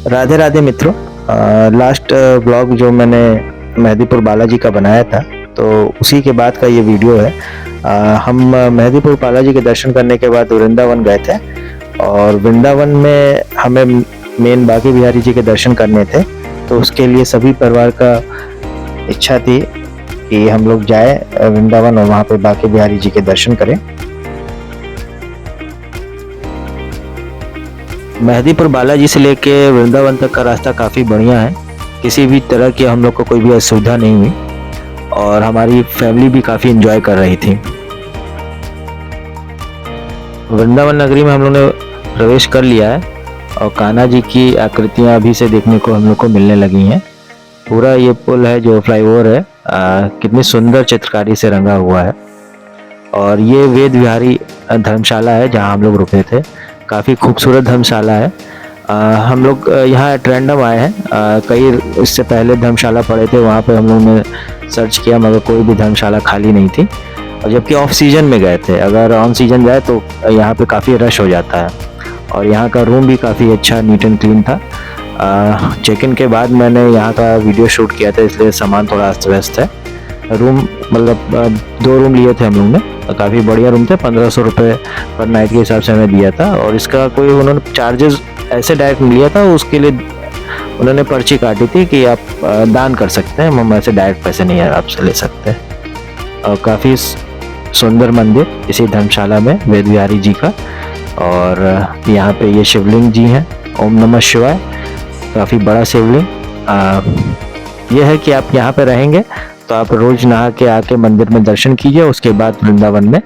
राधे राधे मित्रों। Last blog जो मैंने मेहंदीपुर बालाजी का बनाया था, तो उसी के बाद का ये वीडियो है। हम मेहंदीपुर बालाजी के दर्शन करने के बाद वृंदावन गए थे, और वृंदावन में हमें मेन बांके बिहारी जी के दर्शन करने थे। तो उसके लिए सभी परिवार का इच्छा थी कि हम लोग जाए वृंदावन और वहाँ पे बांके बिहारी जी के दर्शन करें। मेहंदीपुर बालाजी से लेके वृंदावन तक का रास्ता काफ़ी बढ़िया है। किसी भी तरह की हम लोग को कोई भी असुविधा नहीं हुई, और हमारी फैमिली भी काफ़ी एंजॉय कर रही थी। वृंदावन नगरी में हम लोग ने प्रवेश कर लिया है, और कान्हा जी की आकृतियाँ अभी से देखने को हम लोग को मिलने लगी हैं। पूरा ये पुल है जो फ्लाईओवर है, कितनी सुंदर चित्रकारी से रंगा हुआ है। और ये वेद विहारी धर्मशाला है जहाँ हम लोग रुके थे। काफ़ी खूबसूरत धर्मशाला है। हम लोग यहाँ रैंडम आए हैं। कई इससे पहले धर्मशाला पड़े थे, वहाँ पे हम लोग ने सर्च किया मगर कोई भी धर्मशाला खाली नहीं थी, और जबकि ऑफ सीजन में गए थे। अगर ऑन सीजन जाए तो यहाँ पे काफ़ी रश हो जाता है। और यहाँ का रूम भी काफ़ी अच्छा, नीट एंड क्लीन था। चेक इन के बाद मैंने यहाँ का वीडियो शूट किया था, इसलिए सामान थोड़ा अस्त व्यस्त है। रूम मतलब 2 रूम लिए थे हम लोग ने, काफ़ी बढ़िया रूम थे। 1500 रुपये पर नाइट के हिसाब से हमें दिया था, और इसका कोई उन्होंने चार्जेस ऐसे डायरेक्ट लिया था। उसके लिए उन्होंने पर्ची काटी थी कि आप दान कर सकते हैं, हम ऐसे डायरेक्ट पैसे नहीं आपसे ले सकते। और काफ़ी सुंदर मंदिर इसी धर्मशाला में वेद विहारी जी का। और यहाँ पे ये शिवलिंग जी हैं, ओम नमः शिवाय, काफ़ी बड़ा शिवलिंग। यह है कि आप यहाँ पे रहेंगे तो आप रोज नहा के आके मंदिर में दर्शन कीजिए। उसके बाद वृंदावन में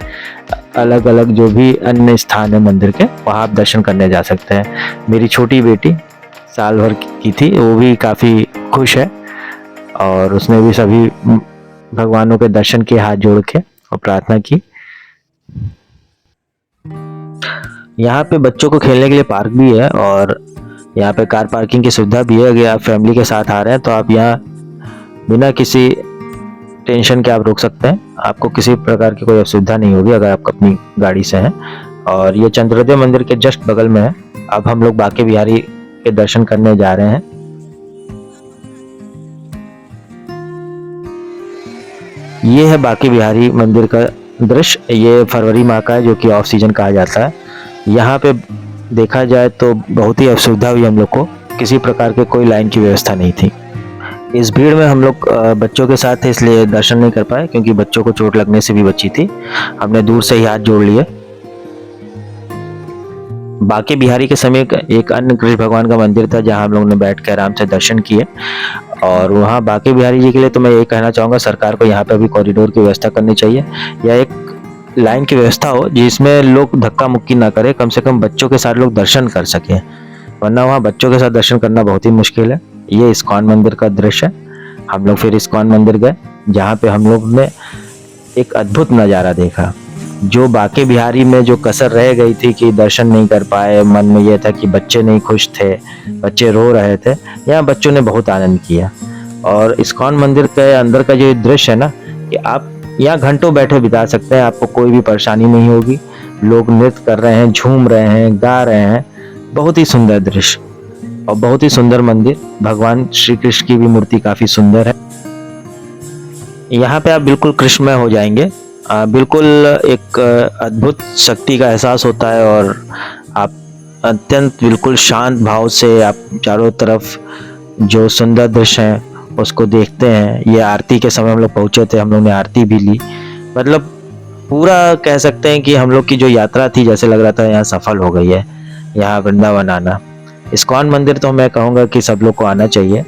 अलग अलग जो भी अन्य स्थान है मंदिर के, वहाँ आप दर्शन करने जा सकते हैं। मेरी छोटी बेटी साल भर की थी, वो भी काफ़ी खुश है, और उसने भी सभी भगवानों के दर्शन किए हाथ जोड़ के और प्रार्थना की। यहाँ पे बच्चों को खेलने के लिए पार्क भी है, और यहाँ पे कार पार्किंग की सुविधा भी है। अगर आप फैमिली के साथ आ रहे हैं तो आप यहाँ बिना किसी टेंशन के आप रोक सकते हैं। आपको किसी प्रकार की कोई असुविधा नहीं होगी अगर आप अपनी गाड़ी से हैं। और ये चंद्रोदय मंदिर के जस्ट बगल में है। अब हम लोग बांके बिहारी के दर्शन करने जा रहे हैं। ये है बांके बिहारी मंदिर का दृश्य। ये फरवरी माह का है, जो कि ऑफ सीजन कहा जाता है। यहाँ पे देखा जाए तो बहुत ही असुविधा हुई हम लोग को, किसी प्रकार के कोई लाइन की व्यवस्था नहीं थी। इस भीड़ में हम लोग बच्चों के साथ थे, इसलिए दर्शन नहीं कर पाए, क्योंकि बच्चों को चोट लगने से भी बची थी। हमने दूर से ही हाथ जोड़ लिए। बांके बिहारी के समय एक अन्य कृष्ण भगवान का मंदिर था, जहां हम लोग ने बैठ कर आराम से दर्शन किए। और वहां बांके बिहारी जी के लिए तो मैं ये कहना चाहूँगा, सरकार को यहाँ पे भी कॉरिडोर की व्यवस्था करनी चाहिए, या एक लाइन की व्यवस्था हो जिसमें लोग धक्का मुक्की ना करे। कम से कम बच्चों के साथ लोग दर्शन कर सकें, वरना वहाँ बच्चों के साथ दर्शन करना बहुत ही मुश्किल है। ये इस्कॉन मंदिर का दृश्य है। हम लोग फिर इस्कॉन मंदिर गए, जहाँ पे हम लोग ने एक अद्भुत नज़ारा देखा। जो बांके बिहारी में जो कसर रह गई थी कि दर्शन नहीं कर पाए, मन में यह था कि बच्चे नहीं खुश थे, बच्चे रो रहे थे, यहाँ बच्चों ने बहुत आनंद किया। और इस्कॉन मंदिर के अंदर का जो दृश्य है ना, कि आप यहाँ घंटों बैठे बिता सकते हैं, आपको कोई भी परेशानी नहीं होगी। लोग नृत्य कर रहे हैं, झूम रहे हैं, गा रहे हैं। बहुत ही सुंदर दृश्य और बहुत ही सुंदर मंदिर। भगवान श्री कृष्ण की भी मूर्ति काफी सुंदर है। यहाँ पे आप बिल्कुल कृष्णमय हो जाएंगे। बिल्कुल एक अद्भुत शक्ति का एहसास होता है, और आप अत्यंत बिल्कुल शांत भाव से आप चारों तरफ जो सुंदर दृश्य हैं उसको देखते हैं। ये आरती के समय हम लोग पहुँचे थे, हम लोग ने आरती भी ली। मतलब पूरा कह सकते हैं कि हम लोग की जो यात्रा थी, जैसे लग रहा था यहाँ सफल हो गई है, यहाँ वृंदावन आना। इस्कॉन मंदिर तो मैं कहूँगा कि सब लोग को आना चाहिए।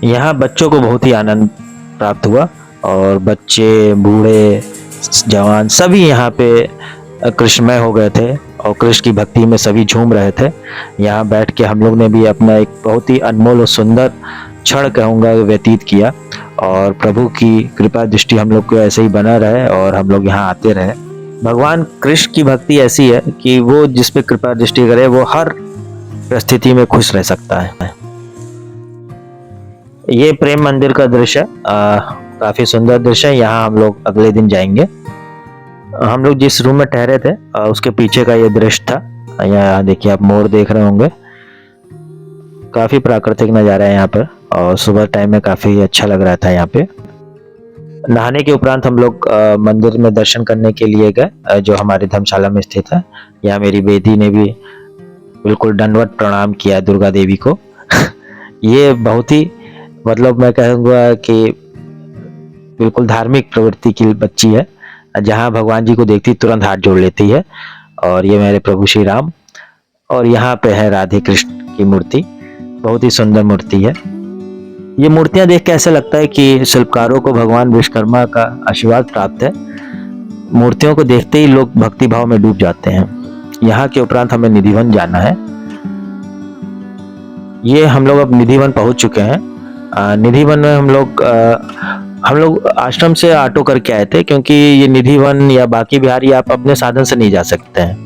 यहाँ बच्चों को बहुत ही आनंद प्राप्त हुआ, और बच्चे, बूढ़े, जवान सभी यहाँ पे कृष्णमय हो गए थे, और कृष्ण की भक्ति में सभी झूम रहे थे। यहाँ बैठ के हम लोग ने भी अपना एक बहुत ही अनमोल और सुंदर क्षण कहूँगा व्यतीत किया। और प्रभु की कृपा दृष्टि हम लोग को ऐसे ही बना रहे, और हम लोग यहाँ आते रहे। भगवान कृष्ण की भक्ति ऐसी है कि वो जिस पे कृपा दृष्टि करे वो हर परिस्थिति में खुश रह सकता है। ये प्रेम मंदिर का दृश्य काफी सुंदर दृश्य है। यहाँ हम लोग अगले दिन जाएंगे। हम लोग जिस रूम में ठहरे थे उसके पीछे का ये दृश्य था। यहाँ देखिए, आप मोर देख रहे होंगे। काफ़ी प्राकृतिक नज़ारा है यहाँ पर, और सुबह टाइम में काफ़ी अच्छा लग रहा था यहाँ पे। नहाने के उपरांत हम लोग मंदिर में दर्शन करने के लिए गए, जो हमारी धर्मशाला में स्थित है। यहाँ मेरी बेटी ने भी बिल्कुल दंडवत प्रणाम किया दुर्गा देवी को। ये बहुत ही मतलब मैं कहूँगा कि बिल्कुल धार्मिक प्रवृत्ति की बच्ची है, जहाँ भगवान जी को देखती तुरंत हाथ जोड़ लेती है। और ये मेरे प्रभु श्री राम, और यहाँ पे है राधे कृष्ण की मूर्ति, बहुत ही सुंदर मूर्ति है। ये मूर्तियां देख के ऐसा लगता है कि शिल्पकारों को भगवान विश्वकर्मा का आशीर्वाद प्राप्त है। मूर्तियों को देखते ही लोग भक्ति भाव में डूब जाते हैं। यहाँ के उपरांत हमें निधिवन जाना है। ये हम लोग अब निधिवन पहुंच चुके हैं। निधिवन में हम लोग आश्रम से ऑटो करके आए थे, क्योंकि ये निधिवन या बाकी बिहारी आप अपने साधन से नहीं जा सकते हैं।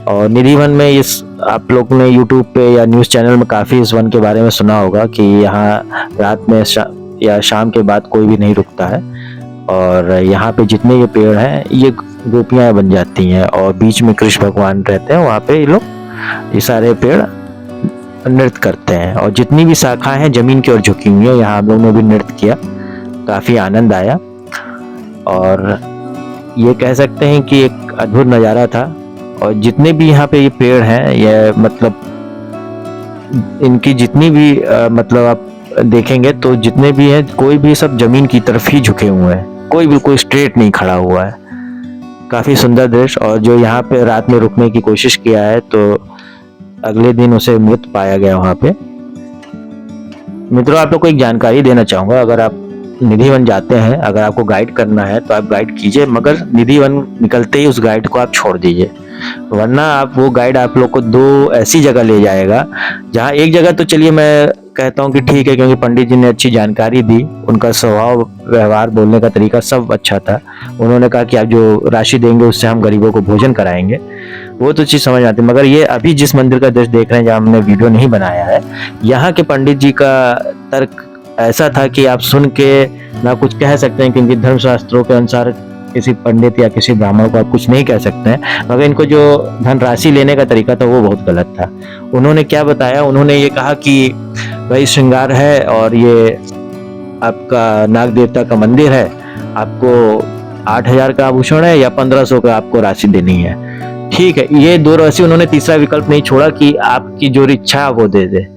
और निधिवन में इस आप लोग ने यूट्यूब पे या न्यूज़ चैनल में काफ़ी इस वन के बारे में सुना होगा कि यहाँ रात में या शाम के बाद कोई भी नहीं रुकता है। और यहाँ पे जितने ये पेड़ हैं ये गोपियाँ बन जाती हैं, और बीच में कृष्ण भगवान रहते हैं। वहाँ पे ये लोग ये सारे पेड़ नृत्य करते हैं, और जितनी भी शाखाएं हैं जमीन की ओर झुकी हुई है। यहाँ हम लोग ने भी नृत्य किया, काफ़ी आनंद आया, और ये कह सकते हैं कि एक अद्भुत नज़ारा था। और जितने भी यहाँ पे ये पेड़ हैं, ये मतलब इनकी जितनी भी मतलब आप देखेंगे तो जितने भी हैं कोई भी सब जमीन की तरफ ही झुके हुए हैं, कोई बिल्कुल स्ट्रेट नहीं खड़ा हुआ है। काफ़ी सुंदर दृश्य। और जो यहाँ पे रात में रुकने की कोशिश किया है तो अगले दिन उसे मृत पाया गया वहाँ पे। मित्रों, आप लोग को एक जानकारी देना चाहूँगा, अगर आप निधिवन जाते हैं, अगर आपको गाइड करना है तो आप गाइड कीजिए, मगर निधिवन निकलते ही उस गाइड को आप छोड़ दीजिए, वरना आप वो गाइड आप लोग को दो ऐसी जगह ले जाएगा जहाँ एक जगह तो चलिए मैं कहता हूँ कि ठीक है, क्योंकि पंडित जी ने अच्छी जानकारी दी, उनका स्वभाव व्यवहार बोलने का तरीका सब अच्छा था। उन्होंने कहा कि आप जो राशि देंगे उससे हम गरीबों को भोजन कराएंगे, वो तो चीज़ समझ आती। मगर ये अभी जिस मंदिर का दृश्य देख रहे हैं, जहाँ हमने वीडियो नहीं बनाया है, यहाँ के पंडित जी का तर्क ऐसा था कि आप सुन के ना कुछ कह सकते हैं, क्योंकि धर्मशास्त्रों के अनुसार किसी पंडित या किसी ब्राह्मण को आप कुछ नहीं कह सकते हैं। मगर इनको जो धनराशि लेने का तरीका था वो बहुत गलत था। उन्होंने क्या बताया, उन्होंने ये कहा कि भाई श्रृंगार है और ये आपका नाग देवता का मंदिर है, आपको 8,000 का आभूषण है या 1,500 का आपको राशि देनी है। ठीक है, ये दो राशि, उन्होंने तीसरा विकल्प नहीं छोड़ा कि आपकी जो इच्छा वो दे दे।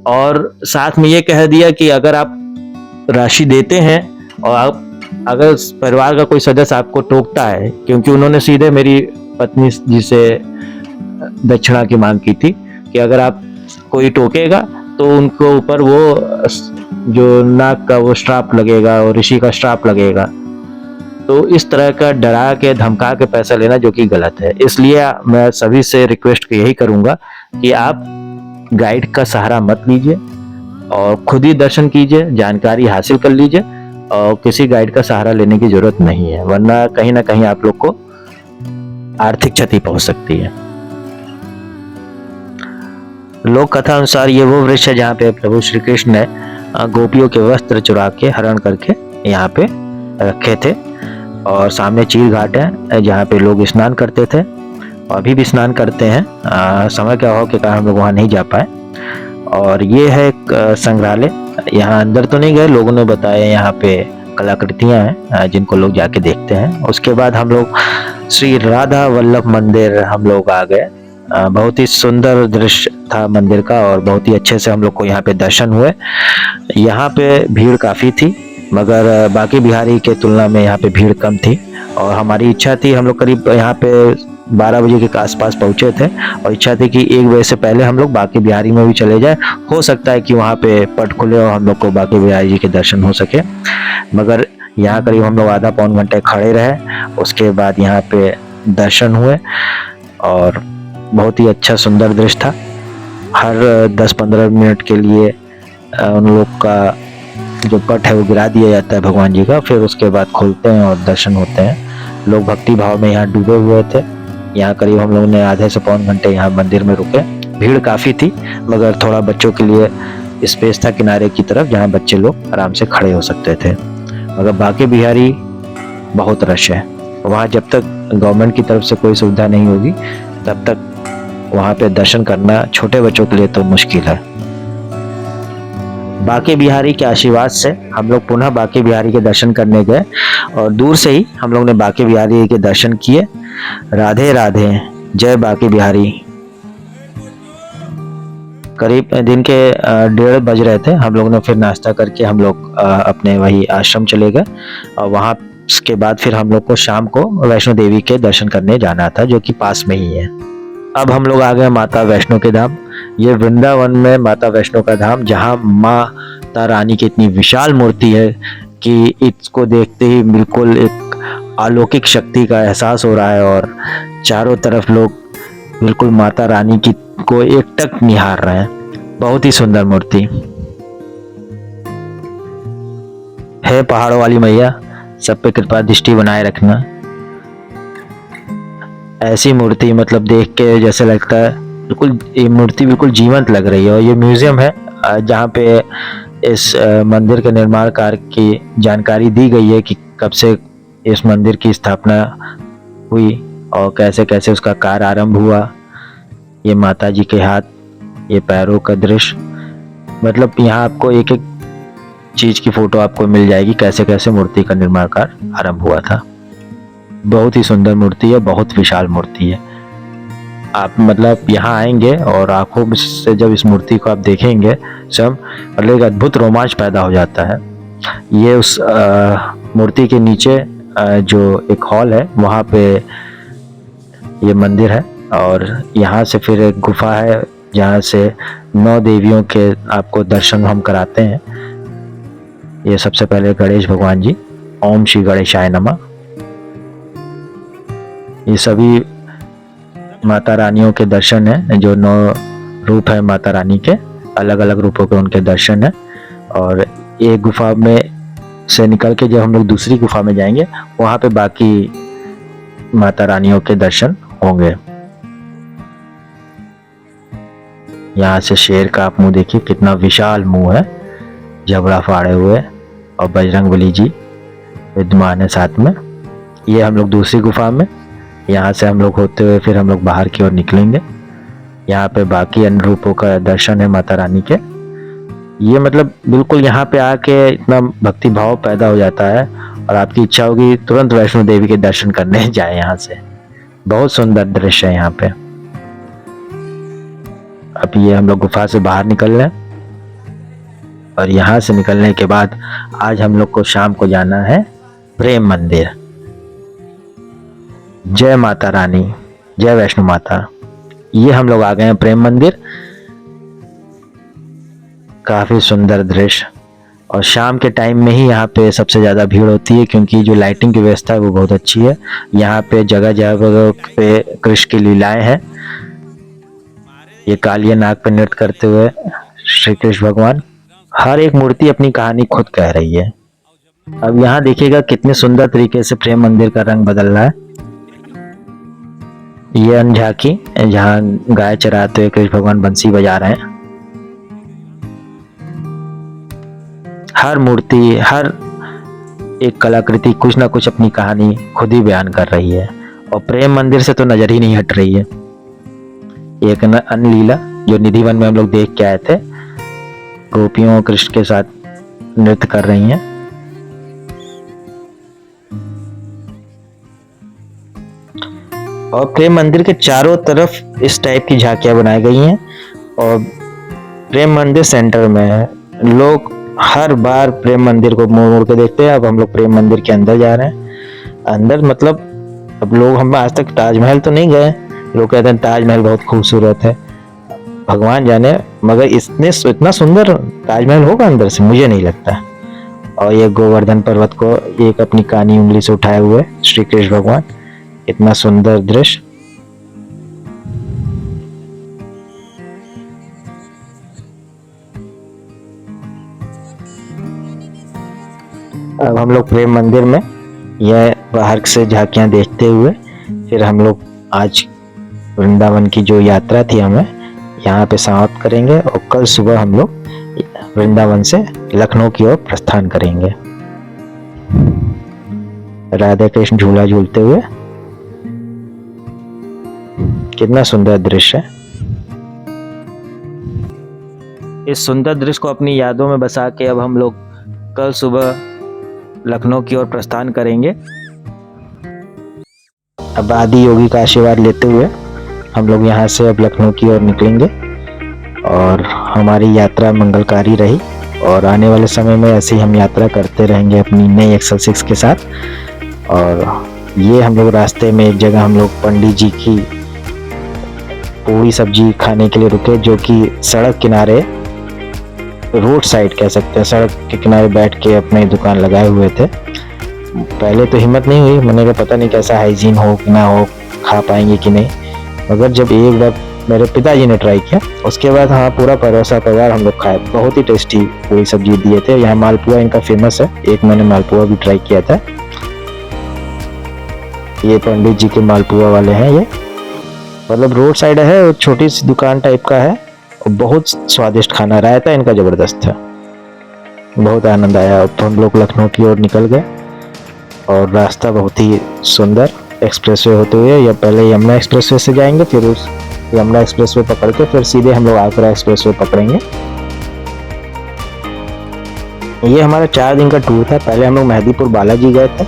और साथ में ये कह दिया कि अगर आप राशि देते हैं और आप अगर परिवार का कोई सदस्य आपको टोकता है, क्योंकि उन्होंने सीधे मेरी पत्नी जी से दक्षिणा की मांग की थी कि अगर आप कोई टोकेगा तो उनको ऊपर वो जो नाग का वो श्राप लगेगा और ऋषि का श्राप लगेगा। तो इस तरह का डरा के धमका के पैसा लेना जो कि गलत है। इसलिए मैं सभी से रिक्वेस्ट यही करूंगा कि आप गाइड का सहारा मत लीजिए और खुद ही दर्शन कीजिए, जानकारी हासिल कर लीजिए, और किसी गाइड का सहारा लेने की जरूरत नहीं है, वरना कहीं ना कहीं आप लोग को आर्थिक क्षति पहुंच सकती है। लोक कथा अनुसार ये वो वृक्ष है जहाँ पे प्रभु श्री कृष्ण ने गोपियों के वस्त्र चुरा के हरण करके यहाँ पे रखे थे, और सामने चीर घाट है जहाँ पे लोग स्नान करते थे, और अभी भी स्नान करते हैं। समय के अभाव के कारण हम लोग वहाँ नहीं जा पाए। और ये है एक संग्रहालय, यहाँ अंदर तो नहीं गए, लोगों ने बताया यहाँ पे कलाकृतियाँ हैं जिनको लोग जाके देखते हैं। उसके बाद हम लोग श्री राधा वल्लभ मंदिर हम लोग आ गए। बहुत ही सुंदर दृश्य था मंदिर का, और बहुत ही अच्छे से हम लोग को यहाँ पे दर्शन हुए। यहाँ पे भीड़ काफ़ी थी, मगर बाकी बिहारी के तुलना में यहाँ पे भीड़ कम थी। और हमारी इच्छा थी, हम लोग करीब यहाँ पे 12 बजे के आसपास पहुंचे थे, और इच्छा थी कि 1 बजे से पहले हम लोग बाकी बिहारी में भी चले जाए। हो सकता है कि वहाँ पे पट खुले और हम लोग को बाकी बिहारी जी के दर्शन हो सके। मगर यहाँ करीब हम लोग आधा पौन घंटे खड़े रहे, उसके बाद यहाँ पे दर्शन हुए, और बहुत ही अच्छा सुंदर दृश्य था। हर 10-15 मिनट के लिए उन लोग का जो पट है वो गिरा दिया जाता है भगवान जी का, फिर उसके बाद खोलते हैं और दर्शन होते हैं। लोग भक्ति भाव में यहाँ डूबे हुए थे। यहाँ करीब हम लोगों ने आधे से पौन घंटे यहाँ मंदिर में रुके। भीड़ काफ़ी थी, मगर थोड़ा बच्चों के लिए स्पेस था किनारे की तरफ, जहाँ बच्चे लोग आराम से खड़े हो सकते थे। मगर बाकी बिहारी बहुत रश है वहाँ। जब तक गवर्नमेंट की तरफ से कोई सुविधा नहीं होगी तब तक वहाँ पे दर्शन करना छोटे बच्चों के लिए तो मुश्किल है। बांके बिहारी के आशीर्वाद से हम लोग पुनः बांके बिहारी के दर्शन करने गए और दूर से ही हम लोग ने बांके बिहारी के दर्शन किए। राधे राधे, जय बांके बिहारी। करीब दिन के 1:30 बज रहे थे। हम लोग ने फिर नाश्ता करके हम लोग अपने वही आश्रम चले गए और वहाँ के बाद फिर हम लोग को शाम को वैष्णो देवी के दर्शन करने जाना था, जो कि पास में ही है। अब हम लोग आ गए माता वैष्णो के धाम। ये वृंदावन में माता वैष्णो का धाम, जहाँ माता रानी की इतनी विशाल मूर्ति है कि इसको देखते ही बिल्कुल एक अलौकिक शक्ति का एहसास हो रहा है और चारों तरफ लोग बिल्कुल माता रानी की को एकटक निहार रहे हैं। बहुत ही सुंदर मूर्ति है। पहाड़ों वाली मैया, सब पे कृपा दृष्टि बनाए रखना। ऐसी मूर्ति मतलब देख के जैसे लगता है बिल्कुल, ये मूर्ति बिल्कुल जीवंत लग रही है। और ये म्यूजियम है जहाँ पे इस मंदिर के निर्माण कार्य की जानकारी दी गई है कि कब से इस मंदिर की स्थापना हुई और कैसे कैसे उसका कार्य आरंभ हुआ। ये माता जी के हाथ, ये पैरों का दृश्य, मतलब यहाँ आपको एक एक चीज की फोटो आपको मिल जाएगी, कैसे कैसे मूर्ति का निर्माण कार्य आरंभ हुआ था। बहुत ही सुंदर मूर्ति है, बहुत विशाल मूर्ति है। आप मतलब यहाँ आएंगे और आंखों से जब इस मूर्ति को आप देखेंगे सब मतलब एक अद्भुत रोमांच पैदा हो जाता है। ये उस मूर्ति के नीचे जो एक हॉल है वहाँ पे ये मंदिर है और यहाँ से फिर एक गुफा है जहाँ से 9 देवियों के आपको दर्शन हम कराते हैं। ये सबसे पहले गणेश भगवान जी, ओम श्री गणेशाय नमः। ये सभी माता रानियों के दर्शन है, जो 9 रूप है माता रानी के, अलग अलग रूपों के उनके दर्शन है। और एक गुफा में से निकल के जब हम लोग दूसरी गुफा में जाएंगे वहां पे बाकी माता रानियों के दर्शन होंगे। यहाँ से शेर का आप मुंह देखिए, कितना विशाल मुंह है, जबड़ा फाड़े हुए, और बजरंगबली जी विद्यमान है साथ में। ये हम लोग दूसरी गुफा में, यहाँ से हम लोग होते हुए फिर हम लोग बाहर की ओर निकलेंगे। यहाँ पे बाकी अन्य रूपों का दर्शन है माता रानी के। ये मतलब बिल्कुल यहाँ पे आके इतना भक्ति भाव पैदा हो जाता है और आपकी इच्छा होगी तुरंत वैष्णो देवी के दर्शन करने जाए। यहाँ से बहुत सुंदर दृश्य है यहाँ पे। अब ये हम लोग गुफा से बाहर निकल रहे हैं और यहाँ से निकलने के बाद आज हम लोग को शाम को जाना है प्रेम मंदिर। जय माता रानी, जय वैष्णो माता। ये हम लोग आ गए हैं प्रेम मंदिर। काफी सुंदर दृश्य और शाम के टाइम में ही यहाँ पे सबसे ज्यादा भीड़ होती है क्योंकि जो लाइटिंग की व्यवस्था है वो बहुत अच्छी है। यहाँ पे जगह जगह पे कृष्ण की लीलाएं हैं। ये कालिया नाग पर नृत्य करते हुए श्री कृष्ण भगवान। हर एक मूर्ति अपनी कहानी खुद कह रही है। अब यहाँ देखिएगा कितने सुंदर तरीके से प्रेम मंदिर का रंग बदल रहा है। ये अनझाकी जहाँ गाय चराते हुए कृष्ण भगवान बंसी बजा रहे हैं। हर मूर्ति, हर एक कलाकृति कुछ ना कुछ अपनी कहानी खुद ही बयान कर रही है और प्रेम मंदिर से तो नजर ही नहीं हट रही है। एक अन्य लीला जो निधिवन में हम लोग देख के आए थे, गोपियों कृष्ण के साथ नृत्य कर रही हैं। और प्रेम मंदिर के चारों तरफ इस टाइप की झांकियां बनाई गई हैं और प्रेम मंदिर सेंटर में है। लोग हर बार प्रेम मंदिर को मोड़ मोड़ के देखते हैं। अब हम लोग प्रेम मंदिर के अंदर जा रहे हैं। अंदर मतलब अब लोग, हम आज तक ताजमहल तो नहीं गए, लोग कहते हैं ताजमहल बहुत खूबसूरत है, भगवान जाने, मगर इतना सुंदर ताजमहल होगा अंदर से, मुझे नहीं लगता। और ये गोवर्धन पर्वत को एक अपनी कानी उंगली से उठाए हुए श्री कृष्ण भगवान, इतना सुंदर दृश्य। अब हम लोग प्रेम मंदिर में यह बाहर से झांकियां देखते हुए फिर हम लोग आज वृंदावन की जो यात्रा थी हमें यहाँ पे समाप्त करेंगे और कल सुबह हम लोग वृंदावन से लखनऊ की ओर प्रस्थान करेंगे। राधा कृष्ण झूला झूलते हुए, कितना सुंदर दृश्य है। इस सुंदर दृश्य को अपनी यादों में बसा के अब हम लोग कल सुबह लखनऊ की ओर प्रस्थान करेंगे। अब आदि योगी का आशीर्वाद लेते हुए हम लोग यहाँ से अब लखनऊ की ओर निकलेंगे और हमारी यात्रा मंगलकारी रही और आने वाले समय में ऐसे ही हम यात्रा करते रहेंगे अपनी नई एक्सल 6 के साथ। और ये हम लोग रास्ते में एक जगह हम लोग पंडित जी की पूरी सब्जी खाने के लिए रुके, जो कि सड़क किनारे, रोड साइड कह सकते हैं, सड़क के किनारे बैठ के अपनी दुकान लगाए हुए थे। पहले तो हिम्मत नहीं हुई, मैंने कहा पता नहीं कैसा हाइजीन हो कि ना हो, खा पाएंगे कि नहीं, मगर जब एक बार मेरे पिताजी ने ट्राई किया उसके बाद हाँ पूरा परोसा परिवार हम लोग खाए। बहुत ही टेस्टी पूरी सब्जी दिए थे। यहाँ मालपुआ इनका फेमस है, एक मैंने मालपुआ भी ट्राई किया था। ये पंडित जी के मालपुआ वाले हैं, ये मतलब रोड साइड है, छोटी सी दुकान टाइप का है और बहुत स्वादिष्ट खाना, रायता इनका जबरदस्त है, बहुत आनंद आया। तो हम लोग लखनऊ की ओर निकल गए और रास्ता बहुत ही सुंदर, एक्सप्रेसवे होते हुए, या पहले यमुना एक्सप्रेसवे से जाएंगे, फिर उस यमुना एक्सप्रेसवे पकड़ के फिर सीधे हम लोग आगरा एक्सप्रेसवे पकड़ेंगे। ये हमारा 4 दिन का टूर था। पहले हम लोग मेहदीपुर बालाजी गए थे,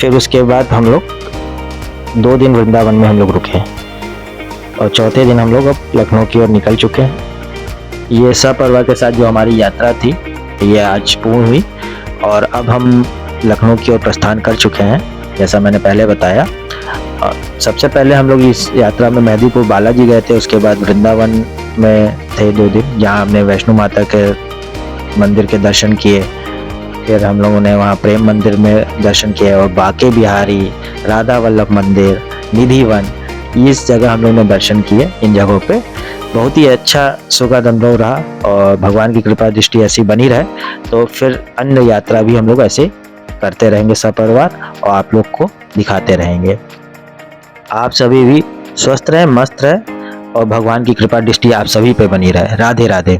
फिर उसके बाद हम लोग 2 दिन वृंदावन में हम लोग रुके और चौथे दिन हम लोग अब लखनऊ की ओर निकल चुके हैं। ये सपरिवार के साथ जो हमारी यात्रा थी ये आज पूर्ण हुई और अब हम लखनऊ की ओर प्रस्थान कर चुके हैं, जैसा मैंने पहले बताया। सबसे पहले हम लोग इस यात्रा में मेहदीपुर बालाजी गए थे, उसके बाद वृंदावन में थे 2 दिन, जहाँ हमने वैष्णो माता के मंदिर के दर्शन किए। फिर हम लोगों ने वहाँ प्रेम मंदिर में दर्शन किए और बांके बिहारी, राधा वल्लभ मंदिर, निधिवन, इस जगह हम लोगों ने दर्शन किए। इन जगहों पे बहुत ही अच्छा सुखद अनुभव रहा और भगवान की कृपा दृष्टि ऐसी बनी रहे तो फिर अन्य यात्रा भी हम लोग ऐसे करते रहेंगे सपरिवार और आप लोग को दिखाते रहेंगे। आप सभी भी स्वस्थ रहें, मस्त रहें और भगवान की कृपा दृष्टि आप सभी पे बनी रहे। राधे राधे।